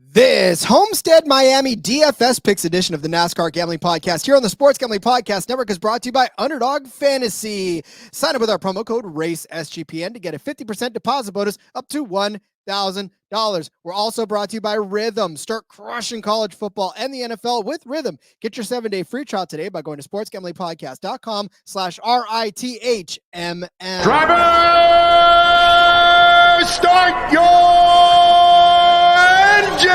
This Homestead-Miami DFS Picks edition of the NASCAR Gambling Podcast here on the Sports Gambling Podcast Network is brought to you by Underdog Fantasy. Sign up with our promo code RACESGPN to get a 50% deposit bonus up to $1,000. We're also brought to you by Rhythm. Start crushing college football and the NFL with Rhythm. Get your 7-day free trial today by going to sportsgamblingpodcast.com/RITHMM. Driver, start your engine!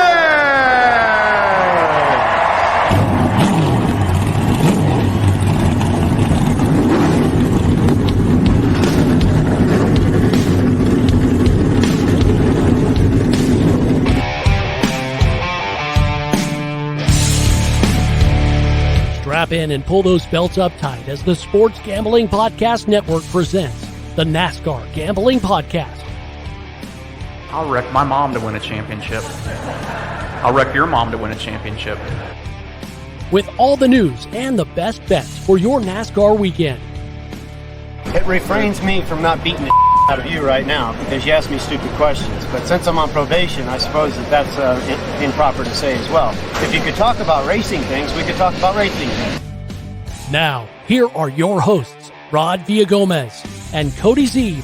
Strap in and pull those belts up tight as the Sports Gambling Podcast Network presents the NASCAR Gambling Podcast. I'll wreck my mom to win a championship. I'll wreck your mom to win a championship. With all the news and the best bets for your NASCAR weekend. It refrains me from not beating the out of you right now because you asked me stupid questions. But since I'm on probation, I suppose that's improper to say as well. If you could talk about racing things, we could talk about racing things. Now, here are your hosts, Rod Villagomez and Cody Zeeb.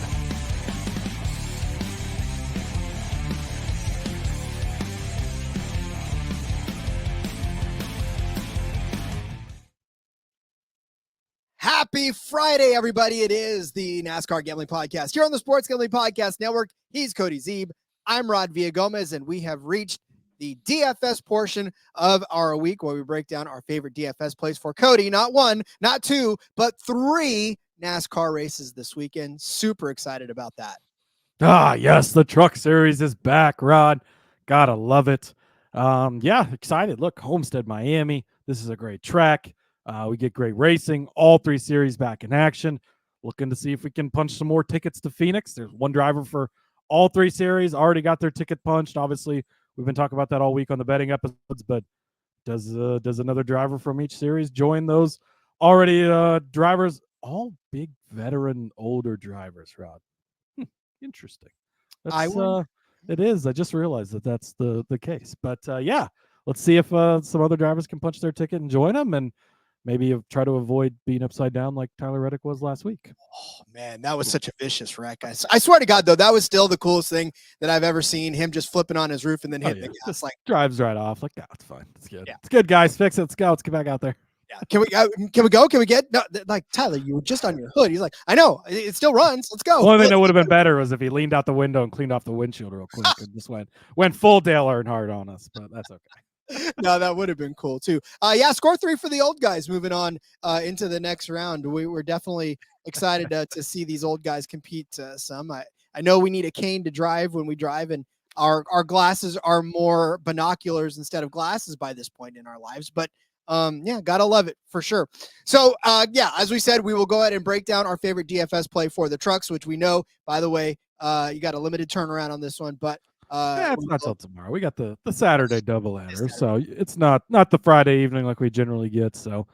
Happy Friday, everybody. It is the NASCAR Gambling Podcast here on the Sports Gambling Podcast Network. He's Cody Zeeb. I'm Rod Villagomez, and we have reached the DFS portion of our week where we break down our favorite DFS plays for Cody. Not one, not two, but three NASCAR races this weekend. Super excited about that. Ah, yes, the Truck Series is back, Rod. Gotta love it. Yeah, excited. Look, Homestead-Miami. This is a great track. We get great racing, all three series back in action. Looking to see if we can punch some more tickets to Phoenix. There's one driver for all three series, already got their ticket punched. Obviously, we've been talking about that all week on the betting episodes, but does another driver from each series join those already drivers? All big veteran, older drivers, Rod. Interesting. It is. I just realized that that's the case. But yeah, let's see if some other drivers can punch their ticket and join them, and maybe try to avoid being upside down like Tyler Reddick was last week. Oh, man, that was such a vicious wreck. I swear to God, though, that was still the coolest thing that I've ever seen. Him just flipping on his roof and then hitting the gas. Just like drives right off. Like, it's fine. It's good. Yeah. It's good, guys. Fix it. Let's go. Let's get back out there. Yeah. Can we go? Can we get no? Like, Tyler, you were just on your hood. He's like, I know it still runs. Let's go. The only thing that would have been better was if he leaned out the window and cleaned off the windshield real quick and just went full Dale Earnhardt on us. But that's okay. No, that would have been cool too. Yeah, score 3 for the old guys moving on into the next round. We're definitely excited to see these old guys compete some. I know we need a cane to drive when we drive, and our glasses are more binoculars instead of glasses by this point in our lives. But yeah, gotta love it for sure. So yeah, as we said, we will go ahead and break down our favorite DFS play for the trucks, which we know, by the way, you got a limited turnaround on this one, but yeah, it's not till tomorrow. We got the Saturday double header, so it's not the Friday evening like we generally get. So,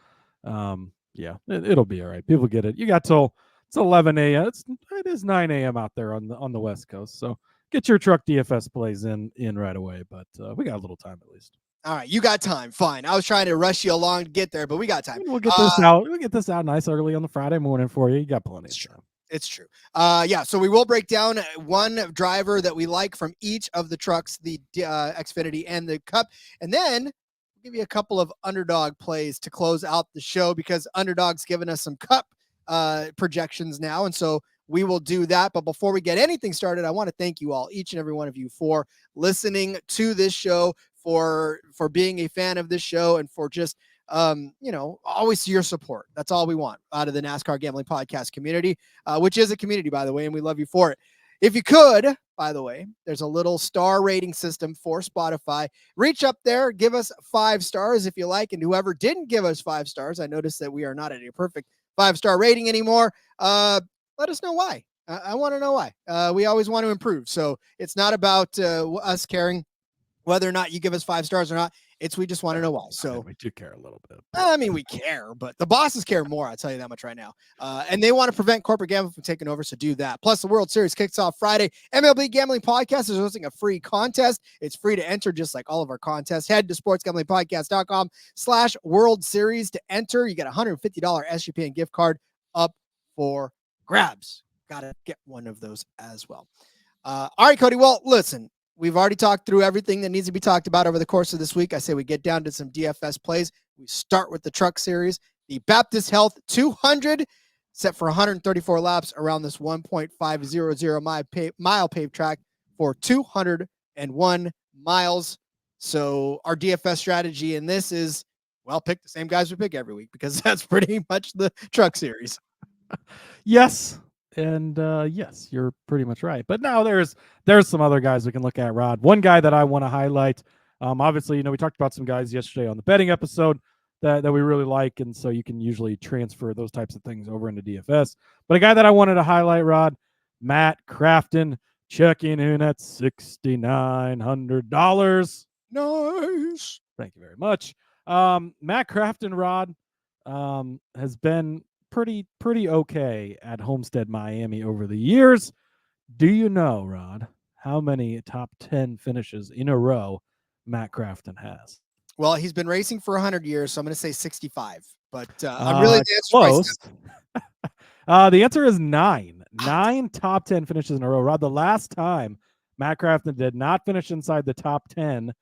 yeah, it'll be all right. People get it. You got till it's 11 a.m. It is 9 a.m. out there on the West Coast. So get your truck DFS plays in right away. But we got a little time at least. All right, you got time. Fine. I was trying to rush you along to get there, but we got time. We'll get this out. We'll get this out nice early on the Friday morning for you. You got plenty of time. It's true. Yeah, so we will break down one driver that we like from each of the trucks, the Xfinity and the Cup, and then we'll give you a couple of underdog plays to close out the show because Underdog's given us some Cup projections now, and so we will do that. But before we get anything started, I want to thank you all, each and every one of you, for listening to this show, for being a fan of this show, and for just always your support. That's all we want out of the NASCAR Gambling Podcast community, which is a community, by the way, and we love you for it. If you could, by the way, there's a little star rating system for Spotify. Reach up there, give us 5 stars if you like, and whoever didn't give us 5 stars, I noticed that we are not at a perfect 5-star rating anymore. Let us know why. I want to know why. We always want to improve, so it's not about us caring whether or not you give us 5 stars or not. We just want to know why. I So mean, we do care a little bit. I mean, we care, but the bosses care more. I'll tell you that much right now. And they want to prevent corporate gambling from taking over, so do that. Plus, the World Series kicks off Friday. MLB Gambling Podcast is hosting a free contest. It's free to enter, just like all of our contests. Head to sportsgamblingpodcast.com/World Series to enter. You get a $150 SGPN gift card up for grabs. Got to get one of those as well. All right, Cody. Well, listen. We've already talked through everything that needs to be talked about over the course of this week. I say we get down to some DFS plays. We start with the Truck Series. The Baptist Health 200 set for 134 laps around this 1.500 mile paved track for 201 miles. So our DFS strategy in this is, well, pick the same guys we pick every week because that's pretty much the Truck Series. Yes. And yes, you're pretty much right. But now there's some other guys we can look at, Rod. One guy that I want to highlight, obviously, we talked about some guys yesterday on the betting episode that we really like, and so you can usually transfer those types of things over into DFS. But a guy that I wanted to highlight, Rod, Matt Crafton, checking in at $6,900. Nice. Thank you very much. Matt Crafton, Rod, has been pretty okay at Homestead-Miami over the years. Do you know, Rod, how many top 10 finishes in a row Matt Crafton has? Well, he's been racing for 100 years, so I'm going to say 65. But I'm really close. The answer is 9. 9 top 10 finishes in a row. Rod, the last time Matt Crafton did not finish inside the top 10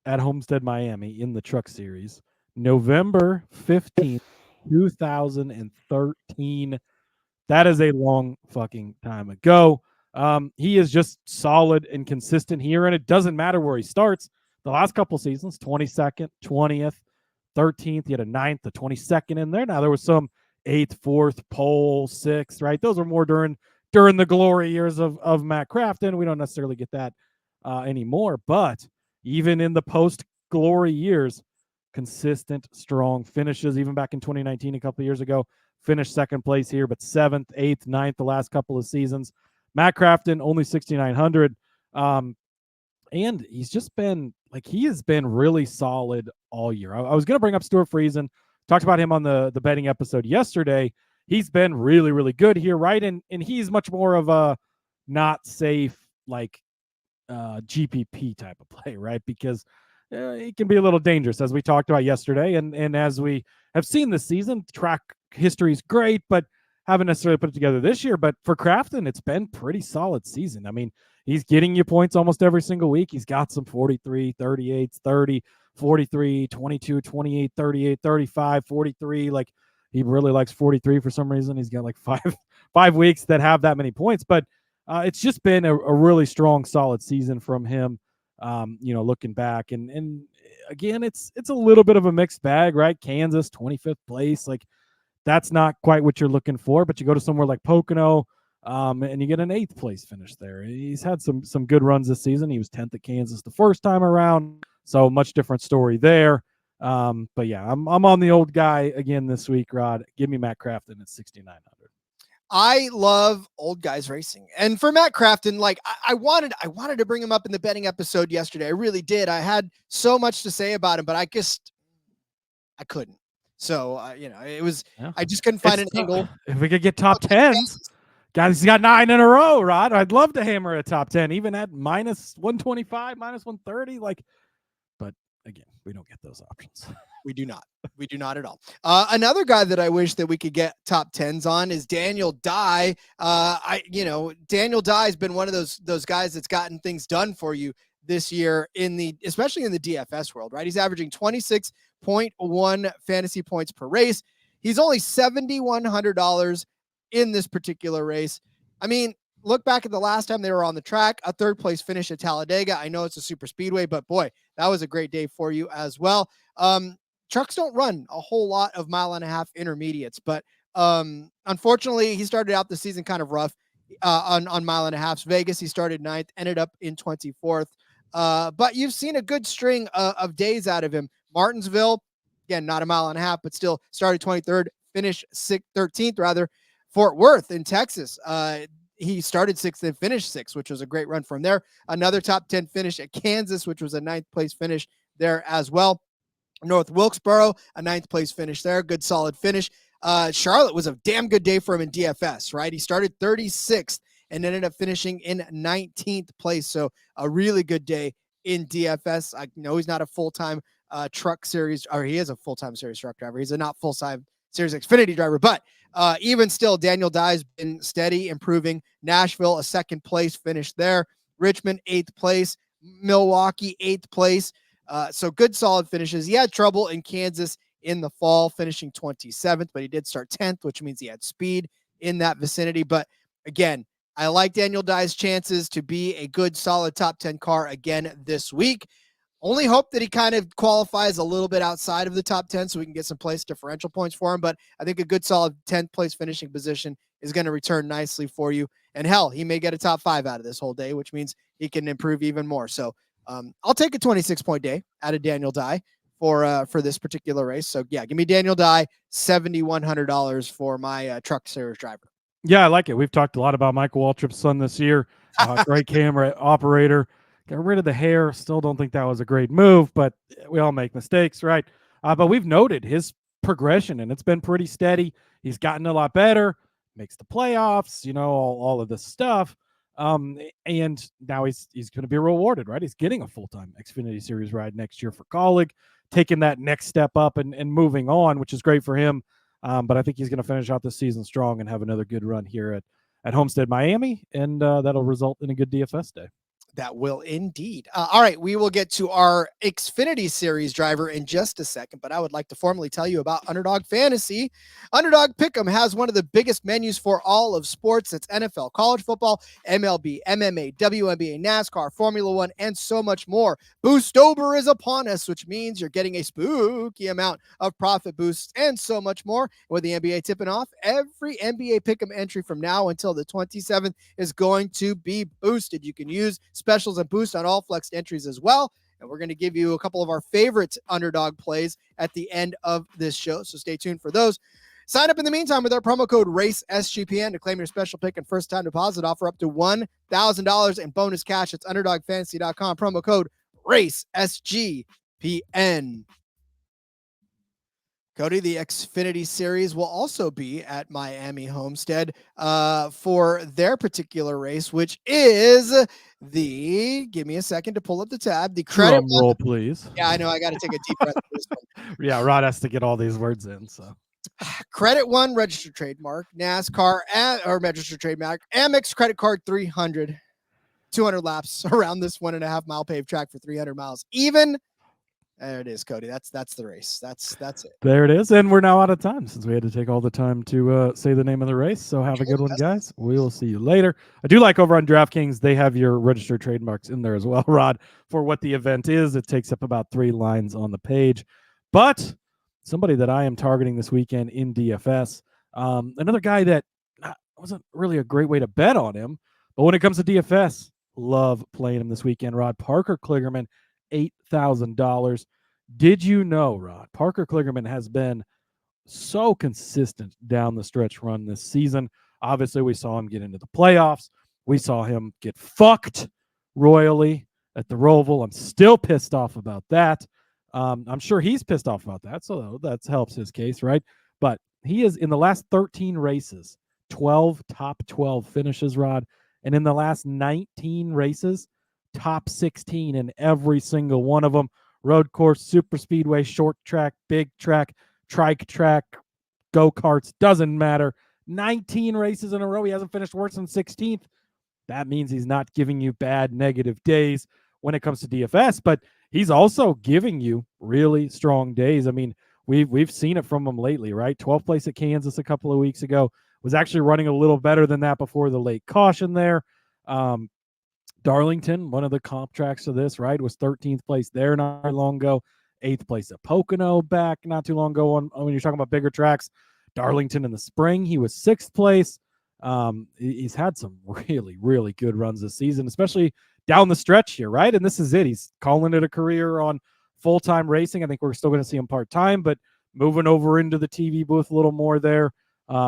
at Homestead-Miami in the Truck Series, November 15th, 2013. That is a long fucking time ago. He is just solid and consistent here, and it doesn't matter where he starts. The last couple seasons, 22nd, 20th, 13th, he had a 9th, a 22nd in there. Now there was some 8th, 4th, pole, 6th, right? Those were more during the glory years of Matt Crafton. We don't necessarily get that anymore, but even in the post-glory years, consistent, strong finishes. Even back in 2019, a couple of years ago, finished second place here, but 7th, 8th, 9th the last couple of seasons. Matt Crafton, only 6,900. And he's just been, he has been really solid all year. I was going to bring up Stuart Friesen. Talked about him on the betting episode yesterday. He's been really, really good here, right? And he's much more of a not safe, GPP type of play, right? Because it can be a little dangerous, as we talked about yesterday. And as we have seen this season, track history is great, but haven't necessarily put it together this year. But for Crafton, it's been pretty solid season. I mean, he's getting you points almost every single week. He's got some 43, 38, 30, 43, 22, 28, 38, 35, 43. He really likes 43 for some reason. He's got five weeks that have that many points. But it's just been a really strong, solid season from him. Looking back, and again, it's a little bit of a mixed bag, right? Kansas, 25th place, that's not quite what you're looking for. But you go to somewhere like Pocono, and you get an 8th place finish there. He's had some good runs this season. He was 10th at Kansas the first time around, so much different story there. But yeah, I'm on the old guy again this week, Rod. Give me Matt Crafton at 6,900. I love old guys racing. And for Matt Crafton, I wanted to bring him up in the betting episode yesterday. I really did. I had so much to say about him, but I couldn't. So, it was, yeah. I just couldn't find an angle. If we could get top 10s, guys, he's got 9 in a row, Rod. I'd love to hammer a top 10, even at minus 125, minus 130. But again, we don't get those options. We do not. We do not at all. Another guy that I wish that we could get top 10s on is Daniel Dye. Daniel Dye has been one of those guys that's gotten things done for you this year especially in the DFS world, right? He's averaging 26.1 fantasy points per race. He's only $7,100 in this particular race. I mean, look back at the last time they were on the track, a 3rd place finish at Talladega. I know it's a super speedway, but boy, that was a great day for you as well. Trucks don't run a whole lot of 1.5-mile intermediates, but unfortunately, he started out the season kind of rough on 1.5 miles. Vegas, he started 9th, ended up in 24th. But you've seen a good string of days out of him. Martinsville, again, not 1.5 miles, but still started 23rd, finished 13th rather. Fort Worth in Texas, he started 6th and finished 6th, which was a great run from there. Another top 10 finish at Kansas, which was a 9th place finish there as well. North Wilkesboro, a 9th place finish there. Good, solid finish. Charlotte was a damn good day for him in DFS, right? He started 36th and ended up finishing in 19th place. So a really good day in DFS. I know he's not a full-time truck series, or he is a full-time series truck driver. He's a not full-time series Xfinity driver, but even still, Daniel Dye's been steady, improving. Nashville, a 2nd place finish there. Richmond, 8th place. Milwaukee, 8th place. So good, solid finishes. He had trouble in Kansas in the fall, finishing 27th, but he did start 10th, which means he had speed in that vicinity. But again, I like Daniel Dye's chances to be a good, solid top 10 car again this week. Only hope that he kind of qualifies a little bit outside of the top 10 so we can get some place differential points for him. But I think a good, solid 10th place finishing position is going to return nicely for you. And hell, he may get a top 5 out of this whole day, which means he can improve even more. So I'll take a 26-point day out of Daniel Dye for this particular race. So yeah, give me Daniel Dye, $7,100 for my truck series driver. Yeah, I like it. We've talked a lot about Michael Waltrip's son this year. Great camera operator. Got rid of the hair. Still don't think that was a great move, but we all make mistakes, right? But we've noted his progression, and it's been pretty steady. He's gotten a lot better, makes the playoffs, all of this stuff. And now he's going to be rewarded, right? He's getting a full-time Xfinity Series ride next year for Colleague, taking that next step up and moving on, which is great for him. But I think he's going to finish out the season strong and have another good run here at Homestead-Miami, and that'll result in a good DFS day. That will indeed. All right, we will get to our Xfinity Series driver in just a second, but I would like to formally tell you about Underdog Fantasy. Underdog Pick'em has one of the biggest menus for all of sports. It's NFL, college football, MLB, MMA, WNBA, NASCAR, Formula One, and so much more. Boostober is upon us, which means you're getting a spooky amount of profit boosts and so much more. With the NBA tipping off, every NBA Pick'em entry from now until the 27th is going to be boosted. You can use specials and boost on all flexed entries as well. And we're going to give you a couple of our favorite underdog plays at the end of this show. So stay tuned for those. Sign up in the meantime with our promo code RACESGPN to claim your special pick and first time deposit offer up to $1,000 in bonus cash. It's underdogfantasy.com. Promo code RACESGPN. Cody, the Xfinity Series will also be at Miami Homestead for their particular race, which is give me a second to pull up the tab. The credit roll, please. Yeah, I know. I got to take a deep breath for this one. Yeah, Rod has to get all these words in. So Credit One registered trademark, NASCAR or registered trademark, Amex credit card 300, 200 laps around this 1.5 mile paved track for 300 miles. Even there it is, Cody. That's the race. That's it. There it is. And we're now out of time since we had to take all the time to say the name of the race. So have a good one, guys. We will see you later. I do like over on DraftKings, they have your registered trademarks in there as well, Rod, for what the event is. It takes up about 3 lines on the page. But somebody that I am targeting this weekend in DFS, another guy that wasn't really a great way to bet on him, but when it comes to DFS, love playing him this weekend, Rod. Parker Kligerman, $8,000. Did you know, Rod, Parker Kligerman has been so consistent down the stretch run this season? Obviously, we saw him get into the playoffs. We saw him get fucked royally at the Roval. I'm still pissed off about that. I'm sure he's pissed off about that, so that helps his case, right? But he is in the last 13 races, 12 top 12 finishes, Rod. And in the last 19 races, top 16 in every single one of them. Road course, super speedway, short track, big track, trike track, go-karts, doesn't matter. 19 races in a row. He hasn't finished worse than 16th. That means he's not giving you bad negative days when it comes to DFS, but he's also giving you really strong days. I mean, we've seen it from him lately, right? 12th place at Kansas a couple of weeks ago. Was actually running a little better than that before the late caution there. Darlington, one of the comp tracks to this, right, was 13th place there not long ago. 8th place at Pocono back not too long ago. When you're talking about bigger tracks, Darlington in the spring, he was 6th place. He's had some really, really good runs this season, especially down the stretch here, right? And this is it. He's calling it a career on full-time racing. I think we're still going to see him part-time, but moving over into the TV booth a little more there.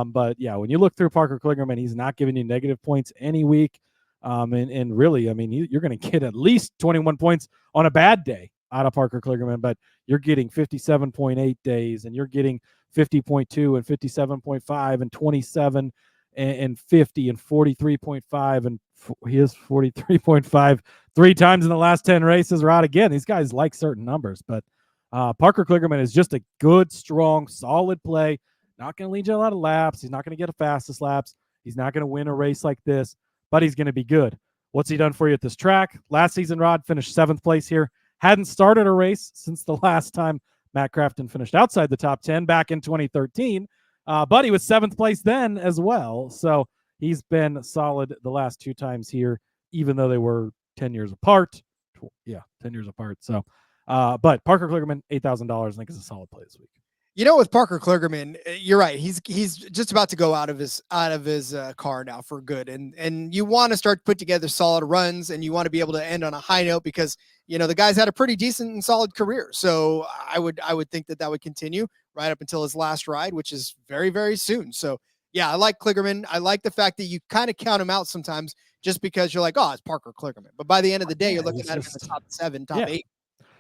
But yeah, when you look through Parker Kligerman, he's not giving you negative points any week. And really, I mean, you're going to get at least 21 points on a bad day out of Parker Kligerman, but you're getting 57.8 days, and you're getting 50.2 and 57.5 and 27 and 50 and 43.5, and he is 43.5 3 times in the last 10 races. Rod, again, these guys like certain numbers, but Parker Kligerman is just a good, strong, solid play. Not going to lead you a lot of laps. He's not going to get a fastest laps. He's not going to win a race like this, but he's going to be good. What's he done for you at this track? Last season, Rod finished 7th place here. Hadn't started a race since the last time Matt Crafton finished outside the top 10 back in 2013. But he was 7th place then as well. So he's been solid the last 2 times here, even though they were 10 years apart. Yeah, 10 years apart. So, but Parker Kligerman, $8,000, I think is a solid play this week. You know, with Parker Kligerman, you're right. He's just about to go out of his car now for good, and you want to start to put together solid runs, and you want to be able to end on a high note because the guy's had a pretty decent and solid career. So I would think that would continue right up until his last ride, which is very, very soon. So yeah, I like Kligerman. I like the fact that you kind of count him out sometimes just because you're like, oh, it's Parker Kligerman, but by the end of the day, you're looking at him in the top 7, top 8.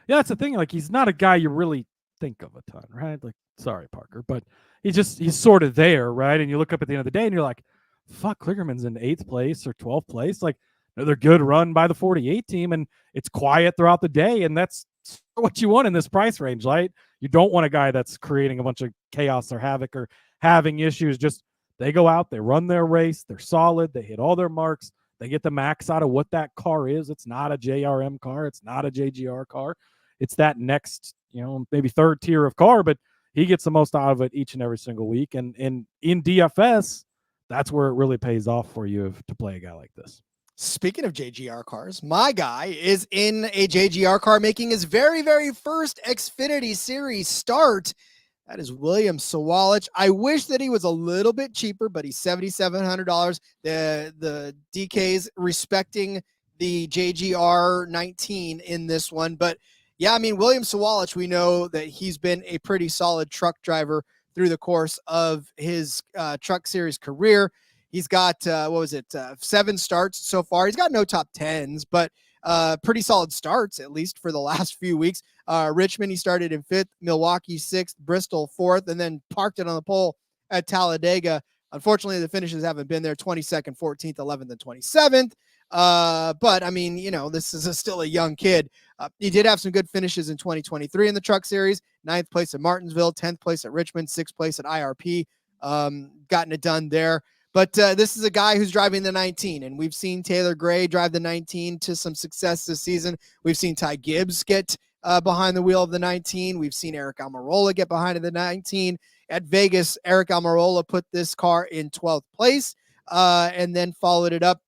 Yeah, that's the thing. Like, he's not a guy you really think of a ton, right? Like, sorry, Parker, but he's sort of there, right? And you look up at the end of the day and you're like, fuck, Kligerman's in 8th place or 12th place. Like, another good run by the 48 team, and it's quiet throughout the day, and that's what you want in this price range, right? You don't want a guy that's creating a bunch of chaos or havoc or having issues. Just they go out, they run their race, they're solid, they hit all their marks, they get the max out of what that car is. It's not a JRM car, it's not a JGR car. It's that next, maybe 3rd tier of car, but he gets the most out of it each and every single week. And in DFS, that's where it really pays off for you to play a guy like this. Speaking of JGR cars, my guy is in a JGR car making his very, very first Xfinity Series start. That is William Sawalich. I wish that he was a little bit cheaper, but he's $7,700. The DKs respecting the JGR 19 in this one. But yeah, I mean, William Sawalich, we know that he's been a pretty solid truck driver through the course of his Truck Series career. He's got, 7 starts so far. He's got no top 10s, but pretty solid starts, at least for the last few weeks. Richmond, he started in 5th, Milwaukee 6th, Bristol 4th, and then parked it on the pole at Talladega. Unfortunately, the finishes haven't been there, 22nd, 14th, 11th, and 27th. But I mean, this is still a young kid. He did have some good finishes in 2023 in the Truck Series, 9th place at Martinsville, 10th place at Richmond, 6th place at IRP, gotten it done there. But this is a guy who's driving the 19, and we've seen Taylor Gray drive the 19 to some success this season. We've seen Ty Gibbs get behind the wheel of the 19. We've seen Eric Almirola get behind the 19. At Vegas, Eric Almirola put this car in 12th place and then followed it up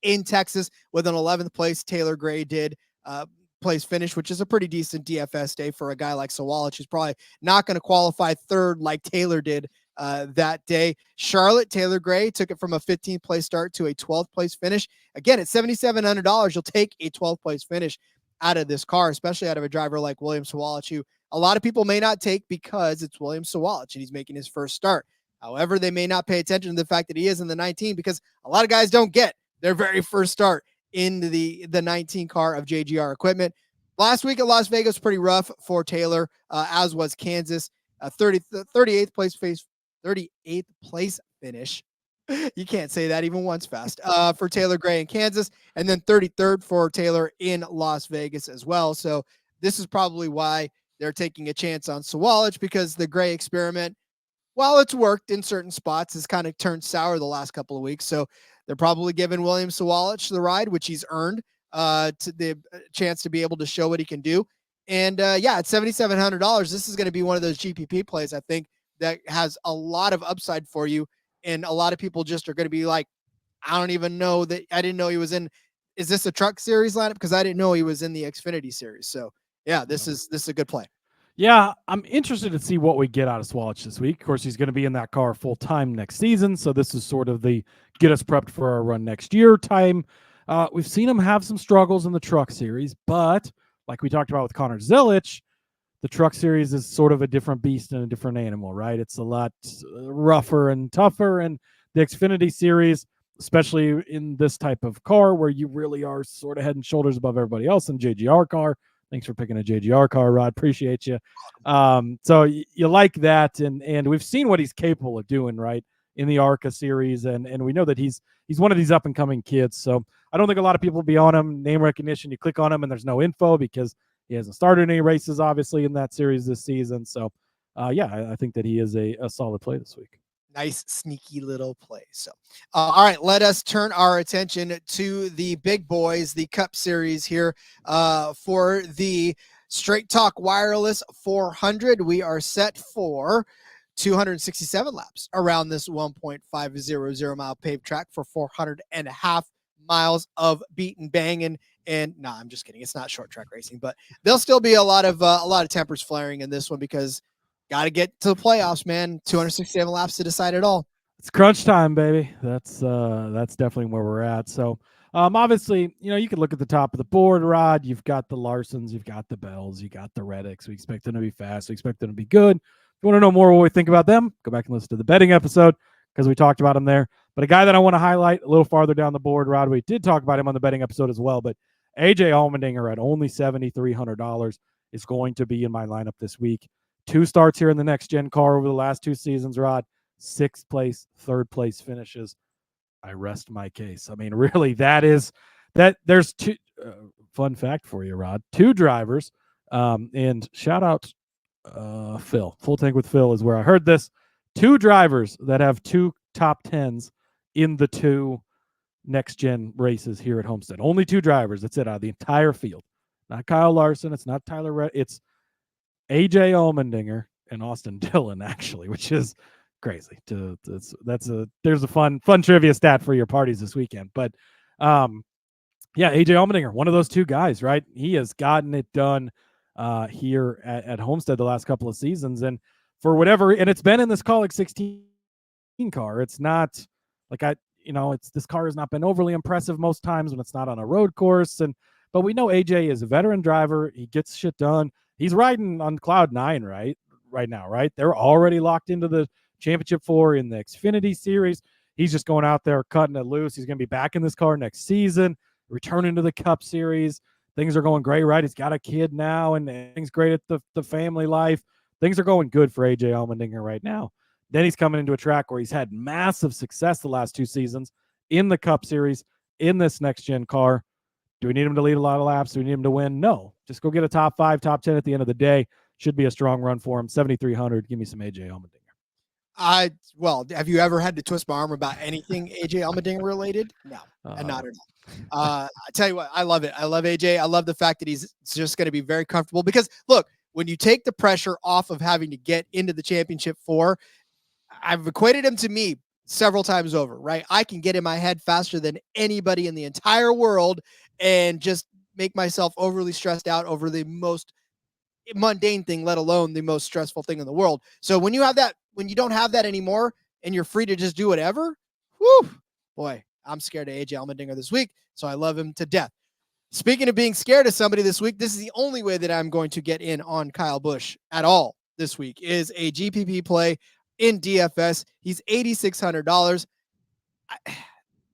in Texas with an 11th place. Taylor Gray did place finish, which is a pretty decent DFS day for a guy like Sawalich, who's probably not going to qualify 3rd like Taylor did that day. Charlotte, Taylor Gray took it from a 15th place start to a 12th place finish. Again, at $7,700, you'll take a 12th place finish out of this car, especially out of a driver like William Sawalich, who a lot of people may not take because it's William Sawalich and he's making his first start. However, they may not pay attention to the fact that he is in the 19 because a lot of guys don't get their very first start in the 19 car of JGR equipment. Last week at Las Vegas, pretty rough for Taylor, as was Kansas. 38th place finish. You can't say that even once fast for Taylor Gray in Kansas, and then 33rd for Taylor in Las Vegas as well. So this is probably why they're taking a chance on Sawalich, because the Gray experiment, while it's worked in certain spots, has kind of turned sour the last couple of weeks. So they're probably giving William Sawalich the ride, which he's earned, to the chance to be able to show what he can do. And at $7,700, this is going to be one of those GPP plays, I think, that has a lot of upside for you. And a lot of people just are going to be like, I don't even know that. I didn't know he was in. Is this a Truck Series lineup? Because I didn't know he was in the Xfinity Series. So yeah, this is a good play. Yeah, I'm interested to see what we get out of Sawalich this week. Of course, he's going to be in that car full time next season. So this is sort of the get us prepped for our run next year time. We've seen him have some struggles in the Truck Series, but like we talked about with Connor Zilic, the Truck Series is sort of a different beast and a different animal, right? It's a lot rougher and tougher. And the Xfinity Series, especially in this type of car where you really are sort of head and shoulders above everybody else in JGR car. Thanks for picking a JGR car, Rod. Appreciate you. So you like that, and we've seen what he's capable of doing, right, in the ARCA series, and we know that he's one of these up and coming kids. So I don't think a lot of people will be on him. Name recognition, you click on him, and there's no info because he hasn't started any races, obviously, in that series this season. So I think that he is a solid play this week. Nice, sneaky little play. So, all right, let us turn our attention to the big boys, the Cup Series here for the Straight Talk Wireless 400. We are set for 267 laps around this 1.500 mile paved track for 400.5 miles of beaten banging. And no, I'm just kidding. It's not short track racing, but there'll still be a lot of tempers flaring in this one because got to get to the playoffs, man. 267 laps to decide it all. It's crunch time, baby. That's definitely where we're at. So, obviously, you can look at the top of the board, Rod. You've got the Larsons, you've got the Bells, you got the Reddicks. We expect them to be fast. We expect them to be good. If you want to know more what we think about them, go back and listen to the betting episode because we talked about him there. But a guy that I want to highlight a little farther down the board, Rod, we did talk about him on the betting episode as well, but AJ Allmendinger at only $7,300 is going to be in my lineup this week. 2 starts here in the next gen car over the last 2 seasons, Rod. 6th place, 3rd place finishes. I rest my case. I mean, really, there's 2 fun fact for you, Rod. 2 drivers, and shout out Phil. Full Tank with Phil is where I heard this. 2 drivers that have 2 top 10s in the 2 next gen races here at Homestead. Only 2 drivers. That's it out of the entire field. Not Kyle Larson. It's not Tyler Reddick. It's AJ Allmendinger and Austin Dillon, actually, which is crazy. There's a fun trivia stat for your parties this weekend. But AJ Allmendinger, one of those 2 guys, right? He has gotten it done here at Homestead the last couple of seasons, and for whatever, and it's been in this Colic 16 car. It's not like this car has not been overly impressive most times when it's not on a road course, but we know AJ is a veteran driver. He gets shit done. He's riding on cloud 9 right now, right? They're already locked into the championship 4 in the Xfinity Series. He's just going out there cutting it loose. He's going to be back in this car next season, returning to the Cup Series. Things are going great, right? He's got a kid now, and things great at the family life. Things are going good for AJ Allmendinger right now. Then he's coming into a track where he's had massive success the last 2 seasons in the Cup Series, in this next-gen car. Do we need him to lead a lot of laps? Do we need him to win? No. Just go get a top 5, top 10 at the end of the day. Should be a strong run for him. 7,300. Give me some AJ Allmendinger. Well, have you ever had to twist my arm about anything AJ Allmendinger related? No, not at all. I tell you what, I love it. I love AJ. I love the fact that he's just going to be very comfortable because, look, when you take the pressure off of having to get into the championship 4, I've equated him to me several times over, right? I can get in my head faster than anybody in the entire world and just make myself overly stressed out over the most mundane thing, let alone the most stressful thing in the world. So when you have that, when you don't have that anymore and you're free to just do whatever, boy, I'm scared of AJ Allmendinger this week. So I love him to death. Speaking of being scared of somebody this week, this is the only way that I'm going to get in on Kyle Busch at all this week is a GPP play in DFS. He's $8,600.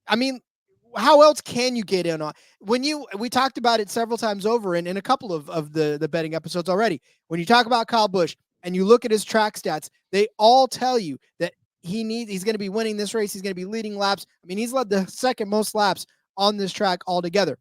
I mean, how else can you get in on we talked about it several times over in a couple of the betting episodes already. When you talk about Kyle Busch and you look at his track stats, they all tell you that he's going to be winning this race. He's going to be leading laps. I mean, he's led the second most laps on this track altogether.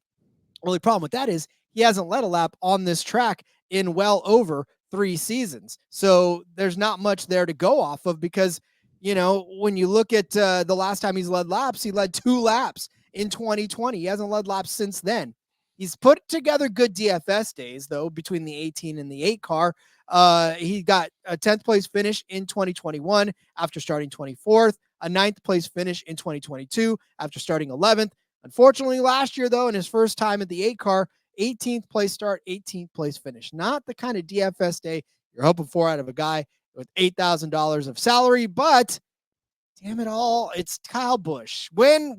Only problem with that is he hasn't led a lap on this track in well over 3 seasons. So there's not much there to go off of because, when you look at the last time he's led laps, he led 2 laps in 2020. He hasn't led laps since then. He's put together good DFS days, though, between the 18 and the 8 car. He got a 10th place finish in 2021 after starting 24th, a 9th place finish in 2022 after starting 11th. Unfortunately, last year, though, in his first time at the 8 car, 18th place start, 18th place finish. Not the kind of DFS day you're hoping for out of a guy with $8,000 of salary, but damn it all, it's Kyle Busch. When,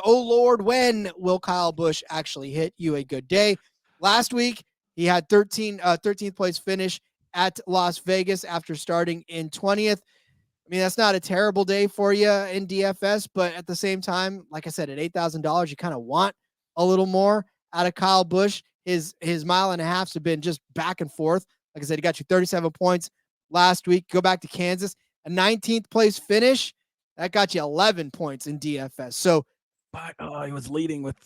oh Lord, when will Kyle Busch actually hit you a good day? Last week, he had 13th place finish at Las Vegas after starting in 20th. I mean, that's not a terrible day for you in DFS, but at the same time, like I said, at $8,000, you kind of want a little more out of Kyle Busch. His mile and a halves have been just back and forth. Like I said, he got you 37 points last week. Go back to Kansas, a 19th place finish. That got you 11 points in DFS. So, but he was leading with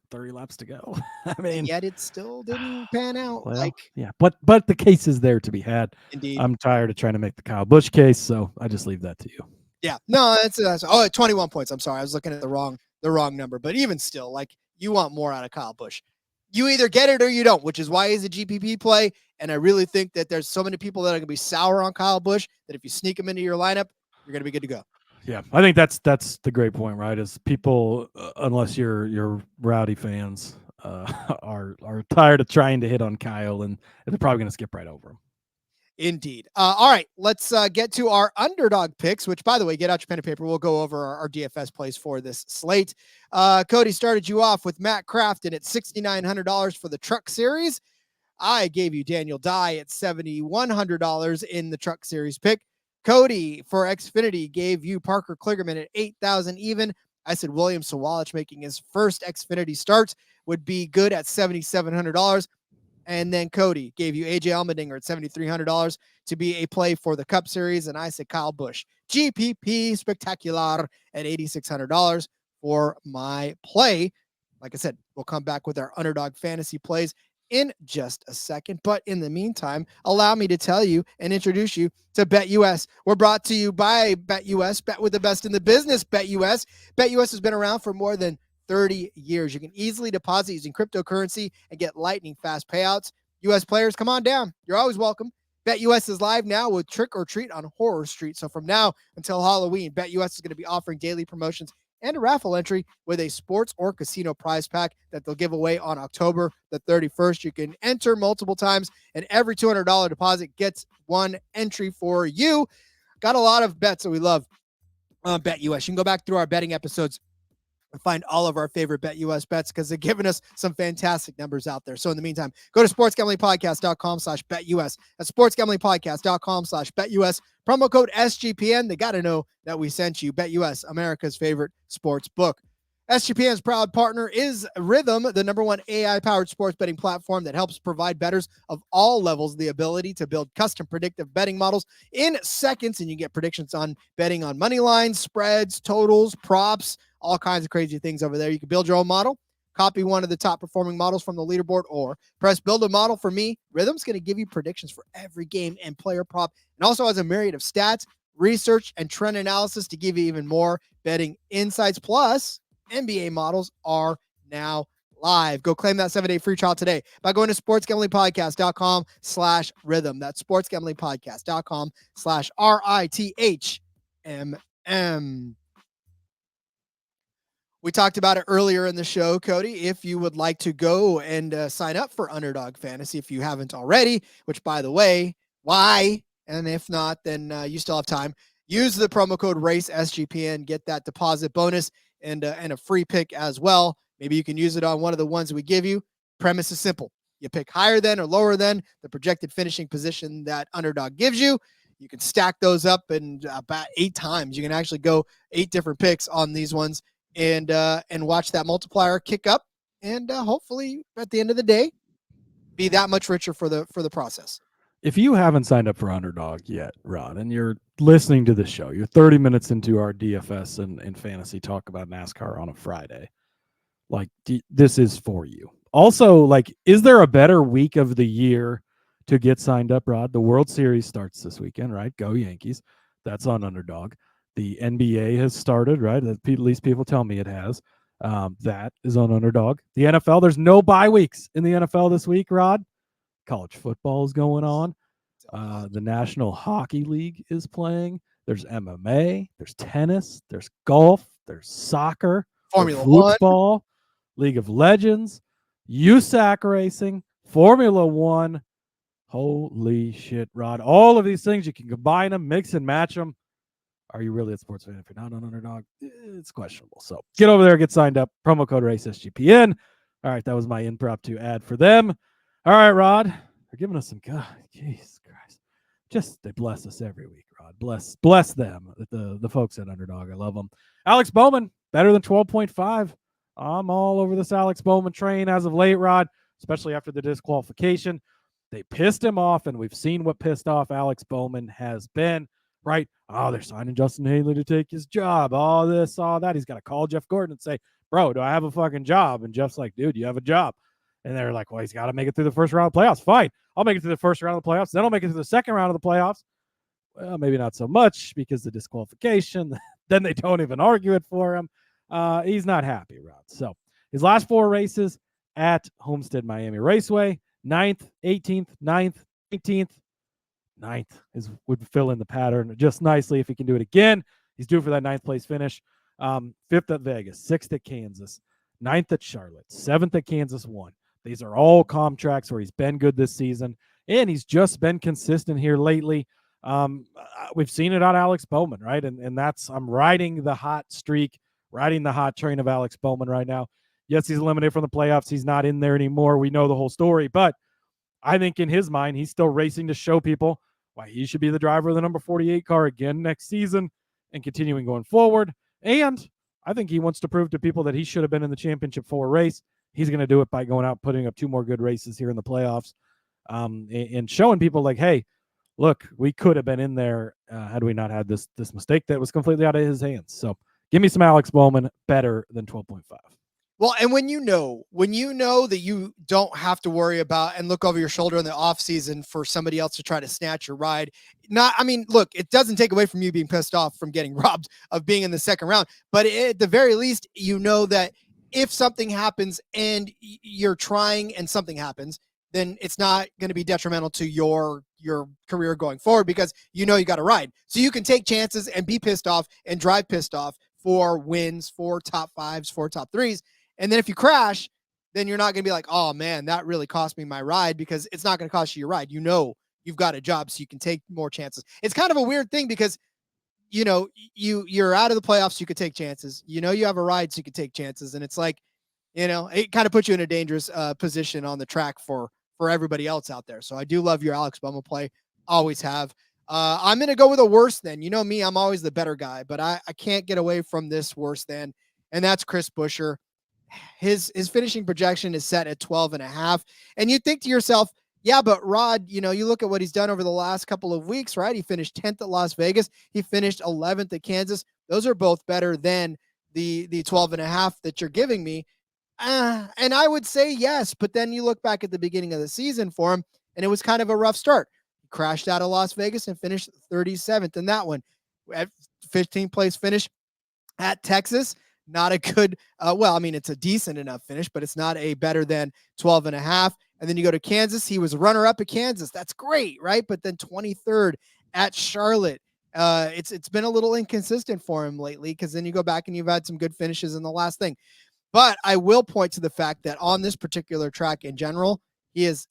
30 laps to go. I mean, yet it still didn't pan out. Well, yeah, but the case is there to be had. Indeed. I'm tired of trying to make the Kyle Busch case, so I just leave that to you. Yeah, no, that's 21 points. I'm sorry, I was looking at the wrong number. But even still, like, you want more out of Kyle Busch. You either get it or you don't, which is why he's a GPP play. And I really think that there's so many people that are going to be sour on Kyle Busch that if you sneak him into your lineup, you're going to be good to go. Yeah, I think that's the great point, right? Is people, unless you're rowdy fans, are tired of trying to hit on Kyle, and they're probably going to skip right over him. Indeed. All right, let's get to our underdog picks, which, by the way, get out your pen and paper. We'll go over our DFS plays for this slate. Cody started you off with Matt Crafton at $6,900 for the Truck Series. I gave you Daniel Dye at $7,100 in the Truck Series pick. Cody for Xfinity gave you Parker Kligerman at $8,000 even. I said William Sawalich making his first Xfinity start would be good at $7,700. And then Cody gave you AJ Allmendinger at $7,300 to be a play for the Cup Series. And I said Kyle Busch, GPP Spectacular at $8,600 for my play. Like I said, we'll come back with our underdog fantasy plays in just a second. But in the meantime, allow me to tell you and introduce you to BetUS. We're brought to you by BetUS, bet with the best in the business. BetUS has been around for more than 30 years. You can easily deposit using cryptocurrency and get lightning fast payouts. US players, come on down. You're always welcome. BetUS is live now with Trick or Treat on Horror Street. So from now until Halloween, BetUS is going to be offering daily promotions and a raffle entry with a sports or casino prize pack that they'll give away on October the 31st. You can enter multiple times, and every $200 deposit gets one entry for you. Got a lot of bets that we love on BetUS. You can go back through our betting episodes and find all of our favorite BetUS bets because they're giving us some fantastic numbers out there. So in the meantime, go to sportsgamblingpodcast.com/BetUS. That's sportsgamblingpodcast.com/BetUS. Promo code SGPN. They got to know that we sent you. BetUS, America's favorite sports book. SGPN's proud partner is Rhythm, the #1 AI-powered sports betting platform that helps provide bettors of all levels the ability to build custom predictive betting models in seconds, and you get predictions on betting on money lines, spreads, totals, props, all kinds of crazy things over there. You can build your own model, copy one of the top performing models from the leaderboard, or press build a model for me. Rhythm's going to give you predictions for every game and player prop, and also has a myriad of stats, research, and trend analysis to give you even more betting insights. Plus, NBA models are now live. Go claim that 7-day free trial today by going to sportsgamblingpodcast.com/rhythm. That's sportsgamblingpodcast.com/RITHMM. We talked about it earlier in the show, Cody. If you would like to go and sign up for Underdog Fantasy, if you haven't already, which, by the way, why? And if not, then you still have time. Use the promo code RACESGPN, get that deposit bonus and a free pick as well. Maybe you can use it on one of the ones we give you. Premise is simple. You pick higher than or lower than the projected finishing position that Underdog gives you. You can stack those up in about 8 times. You can actually go 8 different picks on these ones and watch that multiplier kick up, and hopefully at the end of the day be that much richer for the process. If you haven't signed up for Underdog yet, Rod, and you're listening to the show, you're 30 minutes into our DFS and fantasy talk about NASCAR on a Friday, like this is for you. Also, like, is there a better week of the year to get signed up, Rod? The World Series starts this weekend, right? Go Yankees. That's on Underdog. The NBA has started, right? At least people tell me it has. That is on Underdog. The NFL, there's no bye weeks in the NFL this week, Rod. College football is going on. The National Hockey League is playing. There's MMA. There's tennis. There's golf. There's soccer. Formula football, League of Legends, USAC racing, Formula One. Holy shit, Rod. All of these things, you can combine them, mix and match them. Are you really a sports fan if you're not on Underdog? It's questionable. So get over there, get signed up. Promo code RACESGPN. All right, that was my impromptu ad for them. All right, Rod, They're giving us some God, Jesus Christ. Just they bless us every week, Rod. Bless them, the folks at Underdog. I love them. Alex Bowman, better than 12.5. I'm all over this Alex Bowman train as of late, Rod, especially after the disqualification. They pissed him off, and we've seen what pissed off Alex Bowman has been, right? Oh, they're signing Justin Haley to take his job. All this, all that. He's got to call Jeff Gordon and say, bro, do I have a fucking job? And Jeff's like, dude, you have a job. And they're like, well, he's got to make it through the first round of the playoffs. Fine. I'll make it through the first round of the playoffs. Then I'll make it through the second round of the playoffs. Well, maybe not so much because the disqualification. Then they don't even argue it for him. He's not happy, Rod. So his last 4 races at Homestead-Miami Raceway, 9th, 18th, 9th, 18th. 9th would fill in the pattern just nicely if he can do it again. He's due for that 9th place finish. 5th at Vegas, 6th at Kansas, 9th at Charlotte, 7th at Kansas 1. These are all calm tracks where he's been good this season, and he's just been consistent here lately. We've seen it on Alex Bowman, right? And that's, I'm riding the hot streak, riding the hot train of Alex Bowman right now. Yes, he's eliminated from the playoffs. He's not in there anymore. We know the whole story, but I think in his mind, he's still racing to show people why he should be the driver of the number 48 car again next season and continuing going forward. And I think he wants to prove to people that he should have been in the championship 4 race. He's going to do it by going out, putting up 2 more good races here in the playoffs, and showing people like, hey, look, we could have been in there had we not had this mistake that was completely out of his hands. So give me some Alex Bowman better than 12.5. Well, and when you know that you don't have to worry about and look over your shoulder in the offseason for somebody else to try to snatch your ride. Look, it doesn't take away from you being pissed off from getting robbed of being in the second round, but at the very least, you know that if something happens and you're trying and something happens, then it's not going to be detrimental to your career going forward because you know you got a ride. So you can take chances and be pissed off and drive pissed off for wins, for top 5s, for top 3s. And then if you crash, then you're not going to be like, oh man, that really cost me my ride, because it's not going to cost you your ride. You know, you've got a job, so you can take more chances. It's kind of a weird thing because, you know, you're out of the playoffs, so you could take chances. You know, you have a ride, so you could take chances. And it's like, you know, it kind of puts you in a dangerous position on the track for everybody else out there. So I do love your Alex Bowman play. Always have. I'm going to go with a worse than. You know me, I'm always the better guy, but I can't get away from this worse than, and that's Chris Buescher. His finishing projection is set at 12.5. And you think to yourself, yeah, but Rod, you know, you look at what he's done over the last couple of weeks, right? He finished 10th at Las Vegas. He finished 11th at Kansas. Those are both better than the 12.5 that you're giving me. And I would say yes, but then you look back at the beginning of the season for him, and it was kind of a rough start. He crashed out of Las Vegas and finished 37th in that one. At 15th place finish at Texas. Not a good, it's a decent enough finish, but it's not a better than 12.5. And then you go to Kansas. He was runner-up at Kansas. That's great, right? But then 23rd at Charlotte. It's been a little inconsistent for him lately, because then you go back and you've had some good finishes in the last thing. But I will point to the fact that on this particular track in general, he has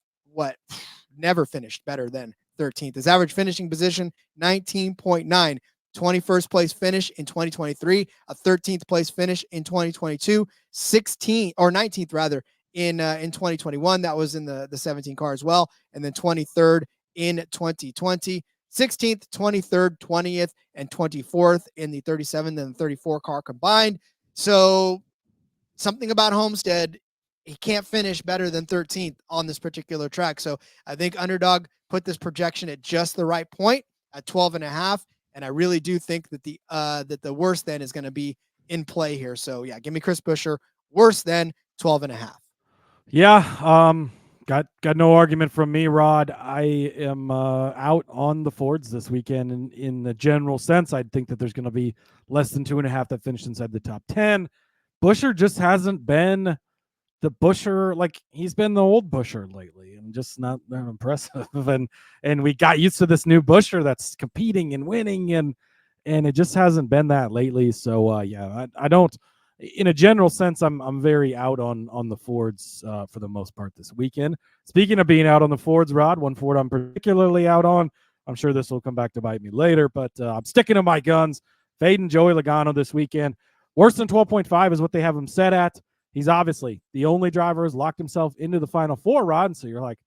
never finished better than 13th. His average finishing position, 19.9. 21st place finish in 2023, a 13th place finish in 2022, 19th rather in 2021. That was in the 17 car as well. And then 23rd in 2020, 16th, 23rd, 20th, and 24th in the 37 and 34 car combined. So something about Homestead, he can't finish better than 13th on this particular track. So I think Underdog put this projection at just the right point at 12.5. And I really do think that the worse than is going to be in play here. So yeah, give me Chris Buescher, worse than 12.5. Yeah. Got no argument from me, Rod. I am out on the Fords this weekend. In the general sense, I think that there's going to be less than 2.5 that finish inside the top 10. Buescher just hasn't been the Buescher, like he's been the old Buescher lately, and just not that impressive. And we got used to this new Buescher that's competing and winning, and it just hasn't been that lately. So I don't. In a general sense, I'm very out on the Fords for the most part this weekend. Speaking of being out on the Fords, Rod, one Ford I'm particularly out on. I'm sure this will come back to bite me later, but I'm sticking to my guns. Fading Joey Logano this weekend. Worse than 12.5 is what they have him set at. He's obviously the only driver who's locked himself into the Final Four, Rod. And so you're like,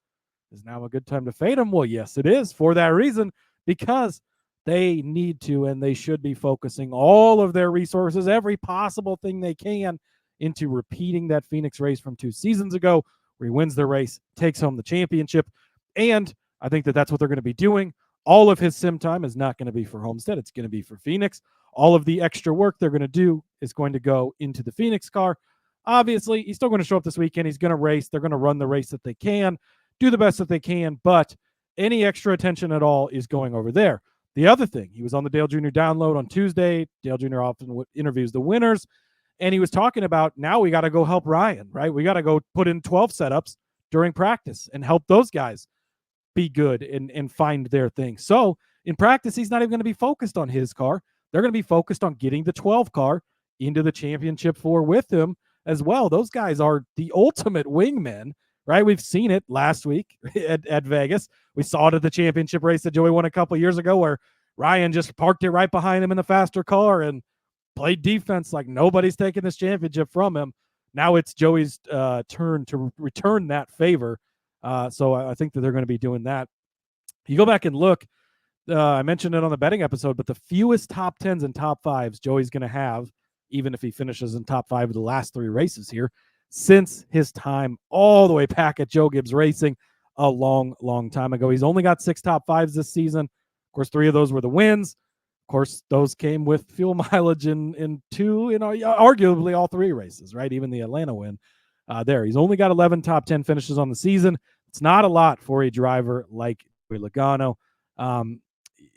Is now a good time to fade them? Well, yes, it is for that reason, because they need to and they should be focusing all of their resources, every possible thing they can, into repeating that Phoenix race from 2 seasons ago, where he wins the race, takes home the championship. And I think that that's what they're going to be doing. All of his sim time is not going to be for Homestead. It's going to be for Phoenix. All of the extra work they're going to do is going to go into the Phoenix car. Obviously, he's still going to show up this weekend. He's going to race. They're going to run the race that they can, do the best that they can, but any extra attention at all is going over there. The other thing, he was on the Dale Jr. download on Tuesday. Dale Jr. often interviews the winners, and he was talking about, now we got to go help Ryan, right? We got to go put in 12 setups during practice and help those guys be good and find their thing. So in practice, he's not even going to be focused on his car. They're going to be focused on getting the 12 car into the championship 4 with him as well. Those guys are the ultimate wingmen, right? We've seen it last week at Vegas. We saw it at the championship race that Joey won a couple years ago, where Ryan just parked it right behind him in the faster car and played defense like nobody's taking this championship from him. Now it's Joey's turn to return that favor. So I think that they're going to be doing that. You go back and look, I mentioned it on the betting episode, but the fewest top 10s and top 5s Joey's going to have, even if he finishes in top 5 of the last 3 races here, since his time all the way back at Joe Gibbs Racing a long, long time ago. He's only got 6 top 5s this season. Of course, 3 of those were the wins. Of course, those came with fuel mileage in 2, arguably all 3 races, right? Even the Atlanta win there. He's only got 11 top 10 finishes on the season. It's not a lot for a driver like Joey Logano.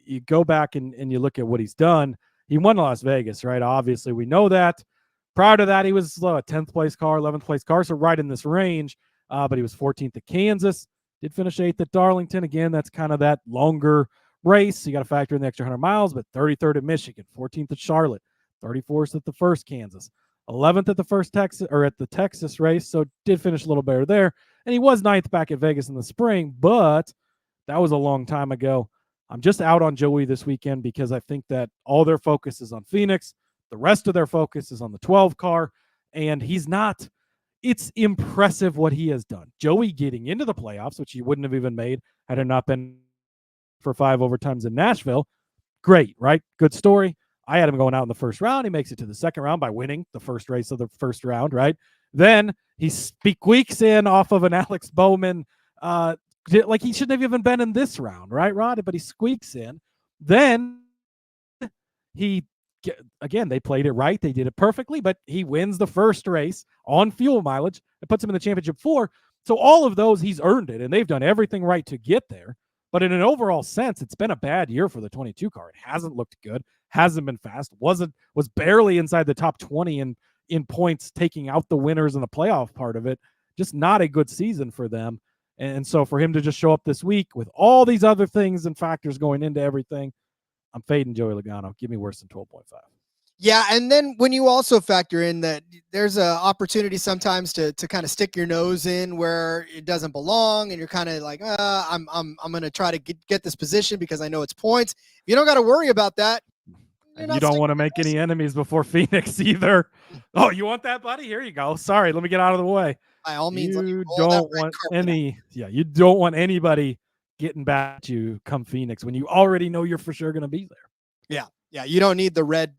You go back and you look at what he's done. He won Las Vegas, right? Obviously, we know that. Prior to that, he was a 10th place car, 11th place car, so right in this range. But he was 14th at Kansas. Did finish 8th at Darlington. Again, that's kind of that longer race. You got to factor in the extra 100 miles, but 33rd at Michigan, 14th at Charlotte, 34th at the first Kansas, 11th at the first Texas, or at the Texas race. So did finish a little better there. And he was 9th back at Vegas in the spring, but that was a long time ago. I'm just out on Joey this weekend because I think that all their focus is on Phoenix. The rest of their focus is on the 12 car, and he's not. It's impressive what he has done. Joey getting into the playoffs, which he wouldn't have even made had it not been for 5 overtimes in Nashville. Great, right? Good story. I had him going out in the first round. He makes it to the second round by winning the first race of the first round, right? Then he squeaks in off of an Alex Bowman, like he shouldn't have even been in this round, right, Rod? But he squeaks in. Then again, they played it right. They did it perfectly, but he wins the first race on fuel mileage. It puts him in the championship 4. So all of those, he's earned it, and they've done everything right to get there. But in an overall sense, it's been a bad year for the 22 car. It hasn't looked good, hasn't been fast, was barely inside the top 20 in points, taking out the winners in the playoff part of it. Just not a good season for them. And so for him to just show up this week with all these other things and factors going into everything, I'm fading Joey Logano. Give me worse than 12.5. Yeah, and then when you also factor in that there's an opportunity sometimes to kind of stick your nose in where it doesn't belong, and you're kind of like, I'm going to try to get this position because I know it's points. You don't got to worry about that. And you don't want to make any enemies before Phoenix either. Oh, you want that, buddy? Here you go. Sorry, let me get out of the way. By all means, you don't want anybody getting back at you come Phoenix when you already know you're for sure going to be there. Yeah, you don't need the red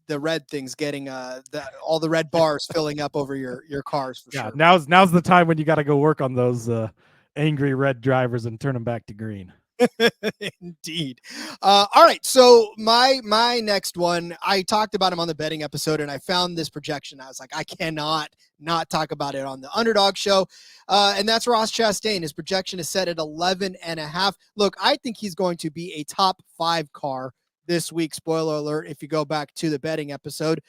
things getting all the red bars filling up over your cars for sure. Now's the time when you got to go work on those angry red drivers and turn them back to green. Indeed. All right, so my next one, I talked about him on the betting episode, and I found this projection. I was like, I cannot not talk about it on the Underdog Show, and that's Ross Chastain. His projection is set at 11.5. Look, I think he's going to be a top 5 car this week. Spoiler alert, if you go back to the betting episode.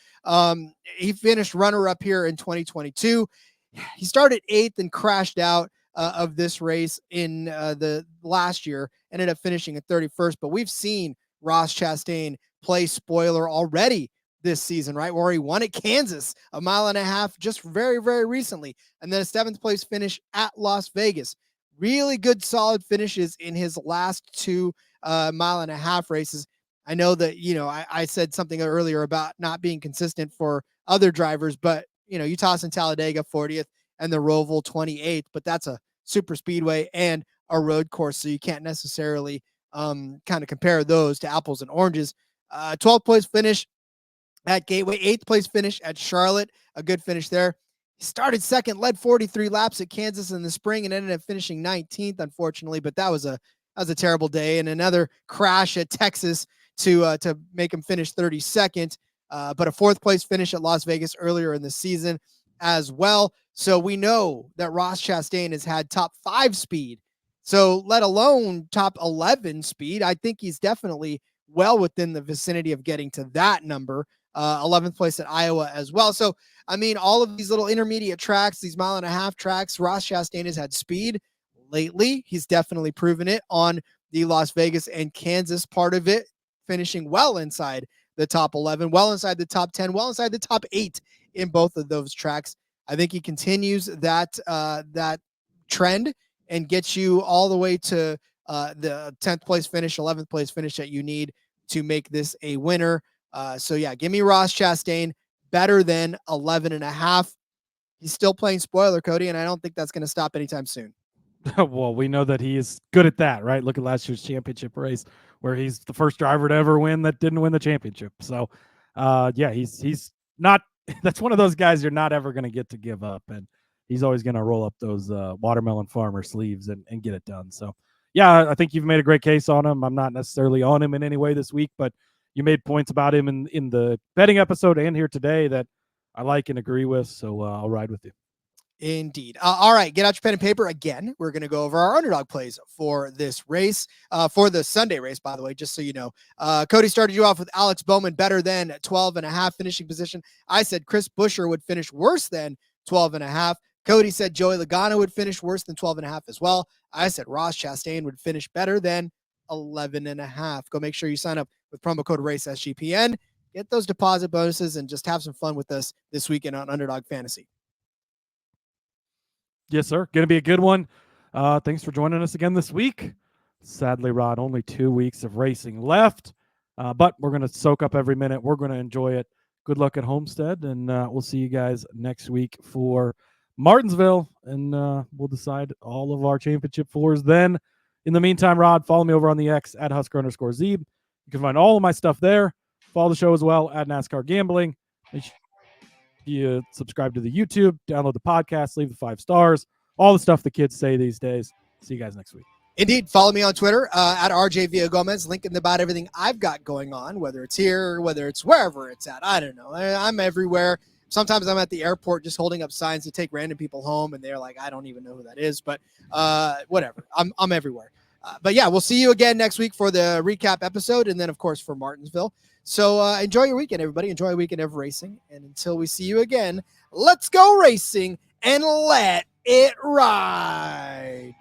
He finished runner-up here in 2022. He started 8th and crashed out of this race in the last year, ended up finishing at 31st. But we've seen Ross Chastain play spoiler already this season, right? Where he won at Kansas, 1.5 miles just very, very recently. And then a 7th place finish at Las Vegas. Really good, solid finishes in his last 2 1.5 mile races. I know that, I said something earlier about not being consistent for other drivers, but, you toss in Talladega 40th and the Roval 28th, but that's a super speedway and a road course, so you can't necessarily kind of compare those to apples and oranges. 12th place finish at Gateway, 8th place finish at Charlotte, a good finish there. He started second, led 43 laps at Kansas in the spring, and ended up finishing 19th, unfortunately. But that was a terrible day, and another crash at Texas to make him finish 32nd. But a 4th place finish at Las Vegas earlier in the season as well. So we know that Ross Chastain has had top 5 speed. So let alone top 11 speed. I think he's definitely well within the vicinity of getting to that number. 11th place at Iowa as well. So, I mean, all of these little intermediate tracks, these 1.5 mile tracks, Ross Chastain has had speed lately. He's definitely proven it on the Las Vegas and Kansas part of it, finishing well inside the top 11, well inside the top 10, well inside the top 8 in both of those tracks. I think he continues that trend and gets you all the way to the 10th place finish, 11th place finish that you need to make this a winner. So yeah, give me Ross Chastain better than 11.5. He's still playing spoiler, Cody, and I don't think that's going to stop anytime soon. Well, we know that he is good at that, right? Look at last year's championship race where he's the first driver to ever win that didn't win the championship. So, yeah, he's not. That's one of those guys you're not ever going to get to give up, and he's always going to roll up those watermelon farmer sleeves and get it done. So, yeah, I think you've made a great case on him. I'm not necessarily on him in any way this week, but you made points about him in the betting episode and here today that I like and agree with. So I'll ride with you. Indeed. All right, get out your pen and paper again. We're going to go over our underdog plays for this race, for the Sunday race, by the way, just so you know. Cody started you off with Alex Bowman better than 12.5 finishing position. I said Chris Buescher would finish worse than 12.5. Cody said Joey Logano would finish worse than 12.5 as well. I said Ross Chastain would finish better than 11.5. Go make sure you sign up with promo code RACESGPN. Get those deposit bonuses and just have some fun with us this weekend on Underdog Fantasy. Yes, sir. Going to be a good one. Thanks for joining us again this week. Sadly, Rod, only 2 weeks of racing left, but we're going to soak up every minute. We're going to enjoy it. Good luck at Homestead, and we'll see you guys next week for Martinsville, and we'll decide all of our championship fours then. In the meantime, Rod, follow me over on the X at Husker_Zeeb. You can find all of my stuff there. Follow the show as well at NASCAR Gambling. Make sure you subscribe to the YouTube, download the podcast, leave the 5 stars, all the stuff the kids say these days. See you guys next week. Indeed. Follow me on Twitter at RJ Villagomez, linking about everything I've got going on, whether it's here, whether it's wherever it's at. I don't know. I'm everywhere. Sometimes I'm at the airport just holding up signs to take random people home, and they're like, I don't even know who that is, but whatever. I'm everywhere. But yeah, we'll see you again next week for the recap episode, and then, of course, for Martinsville. So enjoy your weekend, everybody. Enjoy a weekend of racing. And until we see you again, let's go racing and let it ride.